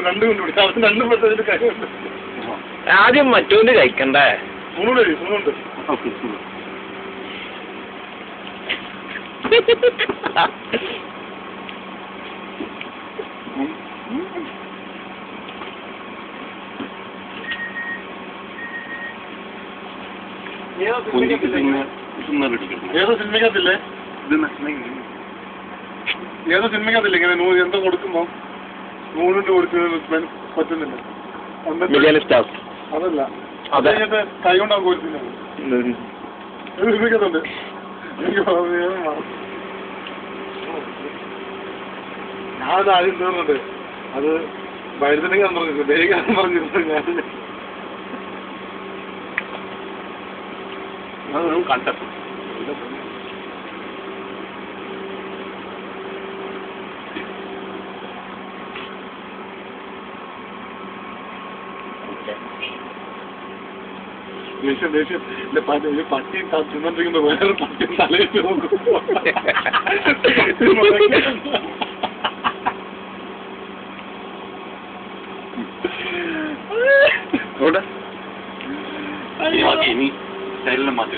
രണ്ടും കൊണ്ട് രണ്ടും പെട്ടതിന്റെ കാര്യമുണ്ട്. ആദ്യം മറ്റോണ്ട് കഴിക്കണ്ടേ? സ്പൂണുണ്ട്. ഏതോ സിനിമക്കത്തില്ലേ ഇങ്ങനെ എന്തോ കൊടുക്കുമ്പോ നൂലിട്ട് കൊടുക്കുന്നത് പറ്റുന്നില്ല. അതല്ല അത് കഴിഞ്ഞിട്ട് കൈ കൊണ്ടാകും കൊടുക്കുന്നത്. സിനിമക്കത്തുണ്ട്. ഞാനത് ആദ്യം തീർന്നുണ്ട്. അത് വഴുതനങ്ങ പറഞ്ഞിരുന്നു, വേഗം പറഞ്ഞിരുന്നു. ഞാൻ കണ്ടു. ദേഷ്യം പട്ടി തിന്നോണ്ടിരിക്കുമ്പോ വേറെ പട്ടി തലയിട്ട് നോക്കും. ഇനി സ്റ്റൈലിനെ മാറ്റി